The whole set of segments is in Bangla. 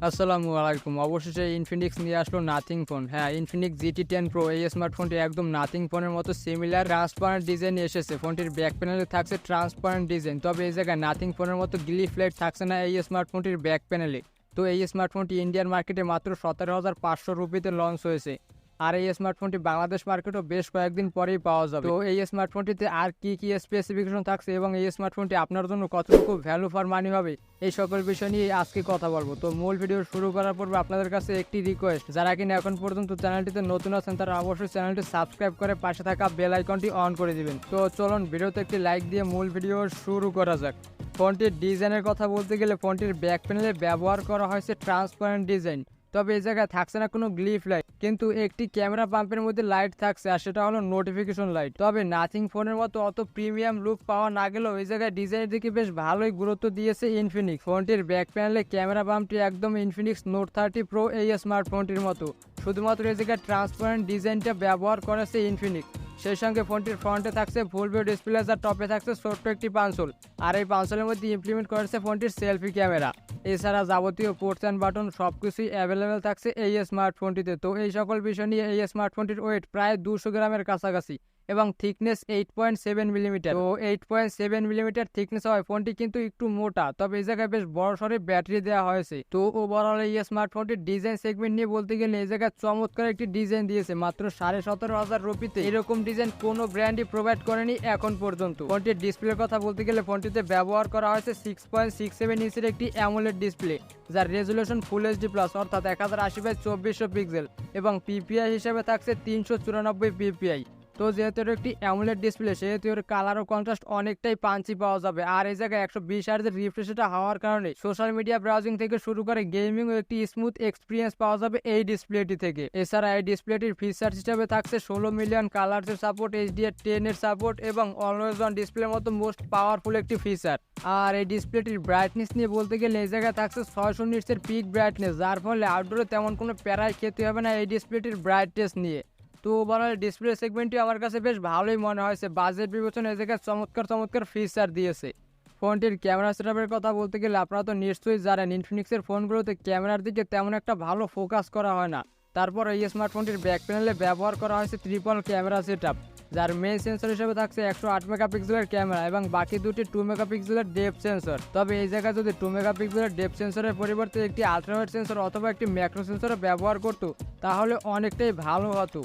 আসসালামু আলাইকুম। অবশেষে ইনফিনিক্স নিয়ে আসলো নাথিং ফোন। হ্যাঁ, ইনফিনিক্স GT10 প্রো এই স্মার্টফোনটি একদম নাথিং ফোনের মতো সিমিলার ট্রান্সপারেন্ট ডিজাইন এসেছে। ফোনটির ব্যাক প্যানেলে থাকছে ট্রান্সপারেন্ট ডিজাইন, তবে এই জায়গায় নাথিং ফোনের মতো গ্লিফ লাইট থাকছে না এই স্মার্টফোনটির ব্যাক প্যানেলে। তো এই স্মার্টফোনটি ইন্ডিয়ান মার্কেটে মাত্র 17,500 রুপিতে লঞ্চ হয়েছে। আর এই স্মার্টফোনটি বাংলাদেশ মার্কেটও বেশ কয়েকদিন পরেই পাওয়া যাবে। তো এই স্মার্টফোনটিতে আর কি স্পেসিফিকেশন থাকছে এবং এই স্মার্টফোনটি আপনার জন্য কতটুকু ভ্যালু ফর মানি হবে, এই সকল বিষয় নিয়ে আজকে কথা বলবো। তো মূল ভিডিও শুরু করার পূর্বে আপনাদের কাছে একটি রিকোয়েস্ট, যারা কিনা এখন পর্যন্ত চ্যানেলটিতে নতুন আছেন তারা অবশ্যই চ্যানেলটি সাবস্ক্রাইব করে পাশে থাকা বেল আইকনটি অন করে দিবেন। তো চলুন ভিডিওতে একটি লাইক দিয়ে মূল ভিডিও শুরু করা যাক। ফোনটির ডিজাইনের কথা বলতে গেলে ফোনটির ব্যাক প্যানেলে ব্যবহার করা হয়েছে ট্রান্সপারেন্ট ডিজাইন, তবে এই জায়গায় থাকছে না কোনো গ্লিফ লাইট, কিন্তু একটি ক্যামেরা পাম্পের মধ্যে লাইট থাকছে আর সেটা হলো নোটিফিকেশন লাইট। তবে নাথিং ফোনের মতো অত প্রিমিয়াম লুক পাওয়া না গেলেও এই জায়গায় ডিজাইনের দিকে বেশ ভালোই গুরুত্ব দিয়েছে ইনফিনিক্স। ফোনটির ব্যাক প্যানেলে ক্যামেরা পাম্পটি একদম ইনফিনিক্স নোট 30 প্রো এই স্মার্টফোনটির মতো, শুধুমাত্র এই জায়গায় ট্রান্সপারেন্ট ডিজাইনটা ব্যবহার করেছে ইনফিনিক্স। সেই সঙ্গে ফোনটির ফ্রন্টে থাকছে ফুল ভিউ ডিসপ্লে, যার টপে থাকছে ছোট্ট একটি পাঞ্চল, আর এই পাঞ্চলের মধ্যে ইমপ্লিমেন্ট করেছে ফোনটির সেলফি ক্যামেরা। এছাড়া যাবতীয় পোর্টস অ্যান্ড বাটন সবকিছুই অ্যাভেলেবেল থাকছে এই স্মার্টফোনটিতে। তো এই সকল বিষয় নিয়ে এই স্মার্টফোনটির ওয়েট প্রায় 200 গ্রামের কাছাকাছি এবং থিকনেস 8.7 মিলিমিটার। তো 8.7 মিলিমিটার থিকনেস হয় ফোনটি কিন্তু একটু মোটা, তবে এই জায়গায় বেশ বড় সড়ে ব্যাটারি দেওয়া হয়েছে। তো ওভারঅল এই স্মার্টফোনটির ডিজাইন সেগমেন্ট নিয়ে বলতে গেলে এই জায়গায় চমৎকার একটি ডিজাইন দিয়েছে। মাত্র 17,500 রুপিতে এরকম ডিজাইন কোনো ব্র্যান্ডই প্রোভাইড করেনি এখন পর্যন্ত। ফোনটির ডিসপ্লের কথা বলতে গেলে ফোনটিতে ব্যবহার করা হয়েছে 6.67 ইঞ্চের একটি অ্যামোলেড ডিসপ্লে, যার রেজুলেশন ফুল এইচডি প্লাস অর্থাৎ 1080x2400 পিক্সেল এবং পিপিআই হিসেবে থাকছে 394 পিপিআই। তো যেহেতু একটি অ্যামোলেড ডিসপ্লে সেহেতু এর কালার ও কন্ট্রাস্ট অনেকটাই পাঞ্চি পাওয়া যাবে। আর এই জায়গায় 120 হার্জের রিফ্রেশ রেট হওয়ার কারণে সোশ্যাল মিডিয়া ব্রাউজিং থেকে শুরু করে গেমিং ও একটি স্মুথ এক্সপিরিয়েন্স পাওয়া যাবে এই ডিসপ্লেটি থেকে। এছাড়া এই ডিসপ্লেটির ফিচার হিসেবে থাকছে 16 মিলিয়ন কালার্সের সাপোর্ট, HDR10 এর সাপোর্ট এবং অলওয়েজ অন ডিসপ্লের মতো মোস্ট পাওয়ারফুল একটি ফিচার। আর এই ডিসপ্লেটির ব্রাইটনেস নিয়ে বলতে গেলে এই জায়গায় থাকছে 600 নিটসের পিক ব্রাইটনেস, যার ফলে আউটডোরে তেমন কোনো প্যারাই খেতে হবে না এই ডিসপ্লেটির ব্রাইটনেস নিয়ে। তো ওভারঅল ডিসপ্লে সেগমেন্টটি আমার কাছে বেশ ভালোই মনে হয়েছে। বাজেট বিবেচনায় এই জায়গায় চমৎকার ফিচার দিয়েছে। ফোনটির ক্যামেরা সেটআপের কথা বলতে গেলে আপনারা তো নিশ্চয়ই জানেন ইনফিনিক্সের ফোনগুলোতে ক্যামেরার দিকে তেমন একটা ভালো ফোকাস করা হয় না। তারপর এই স্মার্টফোনটির ব্যাক প্যানেলে ব্যবহার করা হয়েছে ট্রিপল ক্যামেরা সেটআপ, যার মেইন সেন্সর হিসেবে থাকছে 108 মেগাপিক্সেলের ক্যামেরা এবং বাকি দুটি 2 মেগাপিক্সেলের ডেপথ সেন্সর। তবে এই জায়গায় যদি 2 মেগাপিক্সেলের ডেপথ সেন্সরের পরিবর্তে একটি আলট্রাওয়াইড সেন্সর অথবা একটি ম্যাক্রো সেন্সর ব্যবহার করতো তাহলে অনেকটাই ভালো হতো।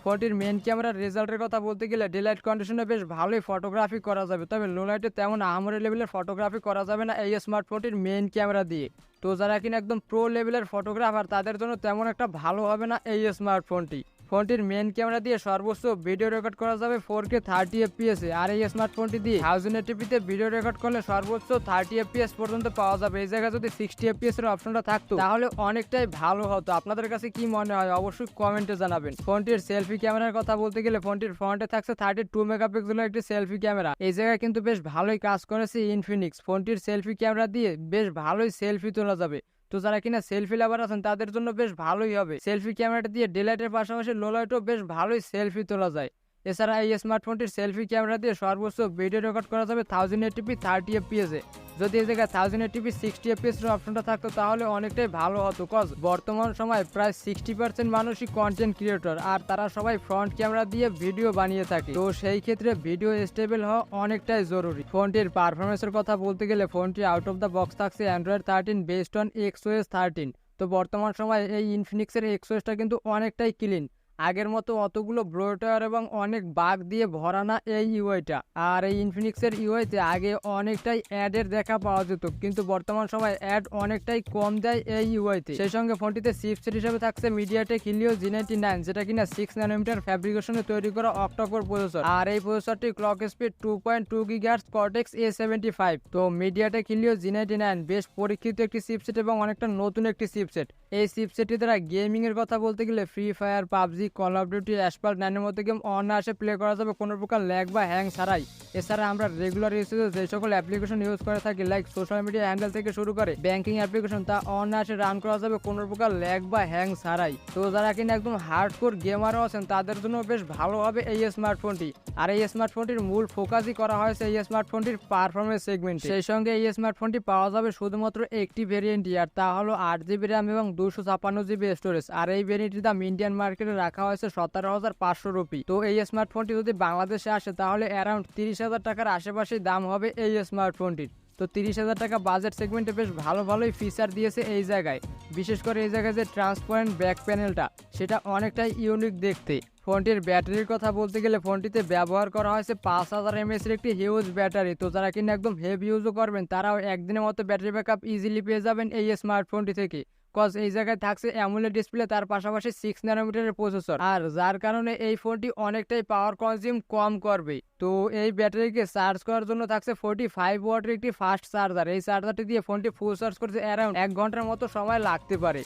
ফোনটির মেন ক্যামেরার রেজাল্টের কথা বলতে গেলে ডেলাইট কন্ডিশনে বেশ ভালোই ফটোগ্রাফি করা যাবে, তবে লো লাইটে তেমন আহামরি লেভেলের ফটোগ্রাফি করা যাবে না এই স্মার্টফোনটির মেন ক্যামেরা দিয়ে। তো যারা কিনা একদম প্রো লেভেলের ফটোগ্রাফার তাদের জন্য তেমন একটা ভালো হবে না এই স্মার্টফোনটি। ফোনটির মেন ক্যামেরা দিয়ে সর্বোচ্চ ভিডিও রেকর্ড করা যাবে 4K 30 FPS এ, আর এই স্মার্টফোনটি দিয়ে 1080p ভিডিও রেকর্ড করলে সর্বোচ্চ 30 FPS পর্যন্ত পাওয়া যাবে। এই জায়গায় যদি 60 FPS এর অপশনটা থাকতো তাহলে অনেকটাই ভালো হতো। আপনাদের কাছে কি মনে হয় অবশ্যই কমেন্টে জানাবেন। ফোনটির সেলফি ক্যামেরার কথা বলতে গেলে ফোনটির ফ্রন্টে থাকছে 32 মেগাপিক্সেলের একটি সেলফি ক্যামেরা। এই জায়গায় কিন্তু বেশ ভালোই কাজ করেছে ইনফিনিক্স। ফোনটির সেলফি ক্যামেরা দিয়ে বেশ ভালোই সেলফি তোলা যাবে। তো যারা কিনা সেলফি লাভার আছেন তাদের জন্য বেশ ভালোই হবে। সেলফি ক্যামেরাটা দিয়ে ডেলাইটের পাশাপাশি লো লাইটও বেশ ভালোই সেলফি তোলা যায়। এছাড়া এই স্মার্টফোনটির সেলফি ক্যামেরা দিয়ে সর্বোচ্চ ভিডিও রেকর্ড করা যাবে 1080p 30 fps এ। যদি এই জায়গায় 1080p 60 fps এর অপশনটা থাকতো তাহলে অনেকটাই ভালো হতো, কজ বর্তমান সময় প্রায় 60% মানুষই কন্টেন্ট ক্রিয়েটর আর তারা সবাই ফ্রন্ট ক্যামেরা দিয়ে ভিডিও বানিয়ে থাকে। তো সেই ক্ষেত্রে ভিডিও স্টেবল হওয়া অনেকটাই জরুরি। ফোনটির পারফরমেন্সের কথা বলতে গেলে ফোনটি আউট অফ দ্য বক্স থাকছে অ্যান্ড্রয়েড 13 বেসড অন XOS 13। তো বর্তমান সময় এই ইনফিনিক্সের XOSটা কিন্তু অনেকটাই ক্লিন, আগের মতো অতগুলো ব্লোটার এবং অনেক বাগ দিয়ে ভরা না এই ইউআইটা। আর এই ইনফিনিক্সের ইউআইতে আগে অনেকটাই অ্যাডের দেখা পাওয়া যেত, কিন্তু বর্তমান সময় অ্যাড অনেকটাই কম দেয় এই ইউআইতে। সেই সঙ্গে ফোনটিতে চিপসেট হিসেবে থাকছে মিডিয়াটেক Helio G99, যেটা কিনা 6 ন্যানোমিটার ফ্যাব্রিকেশনে তৈরি করা অক্টা-কোর প্রসেসর। আর এই প্রসেসরটি clock speed 2.2 GHz Cortex A75। তো মিডিয়াটেক Helio G99 বেশ পরীক্ষিত একটি চিপসেট এবং অনেকটা নতুন একটি চিপসেট। এই চিপসেটটি দ্বারা গেমিং এর কথা বলতে গেলে free fire, PUBG, call of duty, asphalt 9 এর মতো গেম অনায়াসে প্লে করা যাবে কোনো প্রকার ল্যাগ বা হ্যাং ছাড়াই। এছাড়া আমরা রেগুলার ইউজে যে সকল অ্যাপ্লিকেশন ইউজ করে থাকি লাইক সোশ্যাল মিডিয়া হ্যান্ডেল থেকে শুরু করে ব্যাংকিং অ্যাপ্লিকেশন, তা অনায়াসে রান করা যাবে কোনো প্রকার ল্যাগ বা হ্যাং ছাড়াই। তো যারা কিনা একদম হার্ডকোর গেমারও আছেন তাদের জন্য বেশ ভালো হবে এই স্মার্টফোনটি। আর এই স্মার্টফোনটির মূল ফোকাসই করা হয়েছে এই স্মার্টফোনটির পারফরমেন্স সেগমেন্টে। সেই সঙ্গে এই স্মার্টফোনটি পাওয়া যাবে শুধুমাত্র একটি ভেরিয়েন্টই, আর তা হলো 8GB র্যাম এবং 256GB স্টোরেজ। আর এই ভেরিয়েন্টটির দাম ইন্ডিয়ান মার্কেটে রাখা হয়েছে 17,500 রুপি। তো এই স্মার্টফোনটি যদি বাংলাদেশে আসে তাহলে অ্যারাউন্ড 30,000 টাকার আশেপাশেই দাম হবে এই স্মার্টফোনটির। তো 30,000 টাকা বাজেট সেগমেন্টে বেশ ভালোই ফিচার দিয়েছে এই জায়গায়। বিশেষ করে এই জায়গায় যে ট্রান্সপারেন্ট ব্যাক প্যানেলটা সেটা অনেকটাই ইউনিক দেখতে। ফোনটির ব্যাটারির কথা বলতে গেলে ফোনটিতে ব্যবহার করা হয়েছে 5000 mAh এর একটি হিউজ ব্যাটারি। তো যারা কিনা একদম হেভি ইউজও করবেন তারাও একদিনের মতো ব্যাটারি ব্যাকআপ ইজিলি পেয়ে যাবেন এই স্মার্টফোনটি থেকে। কজ এই জায়গায় থাকছে অ্যামোলেড ডিসপ্লে, তার পাশাপাশি 6 ন্যানোমিটারের প্রসেসর, আর যার কারণে এই ফোনটি অনেকটাই পাওয়ার কনজিউম কম করবে। তো এই ব্যাটারিকে চার্জ করার জন্য থাকছে 45 ওয়াটের একটি ফাস্ট চার্জার। এই চার্জারটি দিয়ে ফোনটি ফুল চার্জ করতে অ্যারাউন্ড 1 ঘন্টার মতো সময় লাগতে পারে।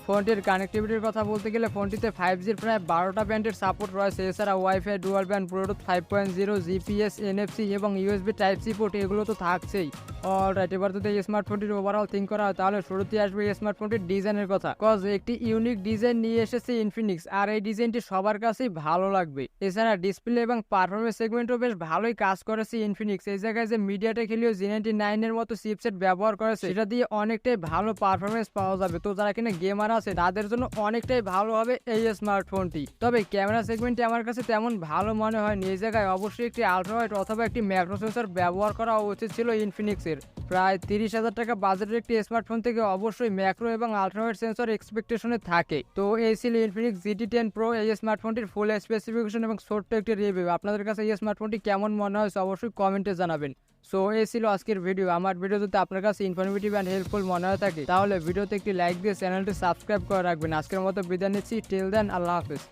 ফোনটির কানেক্টিভিটির কথা বলতে গেলে ফোনটিতে 5Gর প্রায় 12টা ব্যান্ডের সাপোর্ট রয়েছে। এছাড়া wifi, dual band, Bluetooth 5.0, GPS, NFC এবং ইউএসবি টাইপ সি পোর্ট এগুলো তো থাকছেই। অলরাইট, এবার যদি এই স্মার্টফোনটির ওভারঅল থিঙ্ক করা হয় তাহলে শুরুতেই আসবে এই স্মার্টফোনটির ডিজাইনের কথা। কজ একটি ইউনিক ডিজাইন নিয়ে এসেছে ইনফিনিক্স, আর এই ডিজাইনটি সবার কাছেই ভালো লাগবে। এছাড়া ডিসপ্লে এবং পারফরমেন্স সেগমেন্টও বেশ ভালোই কাজ করেছে ইনফিনিক্স। এই জায়গায় যে মিডিয়াটেক হেলিও G99 এর মতো চিপসেট ব্যবহার করেছে সেটা দিয়ে অনেকটাই ভালো পারফরমেন্স পাওয়া যাবে। তো যারা কিনা গেমার আছে তাদের জন্য অনেকটাই ভালো হবে এই স্মার্টফোনটি। তবে ক্যামেরা সেগমেন্টে আমার কাছে তেমন ভালো মনে হয়নি। এই জায়গায় অবশ্যই একটি আলট্রাওয়াইড অথবা একটি ম্যাক্রো সেন্সর ব্যবহার করা উচিত ছিল ইনফিনিক্সের। প্রায় 30,000 টাকা বাজেটের একটি স্মার্টফোন থেকে অবশ্যই ম্যাক্রো এবং আলট্রাওয়াইড সেন্সর এক্সপেকটেশনে থাকে। তো এই ছিল ইনফিনিক্স GT10 Pro এই স্মার্টফোনটির ফুল স্পেসিফিকেশন এবং ছোট্ট একটি রিভিউ। আপনাদের কাছে এই স্মার্টফোনটি কেমন মনে হয়েছে অবশ্যই কমেন্টে জানাবেন। সো এই ছিল আজকের ভিডিও। আমার ভিডিও যদি আপনার কাছে ইনফরমেটিভ অ্যান্ড হেল্পফুল মনে হয়ে থাকে তাহলে ভিডিওতে একটি লাইক দিয়ে চ্যানেলটি সাবস্ক্রাইব করে রাখবেন। আজকের মতো বিদায় নিচ্ছি। টিল দেন, আল্লাহ হাফেজ।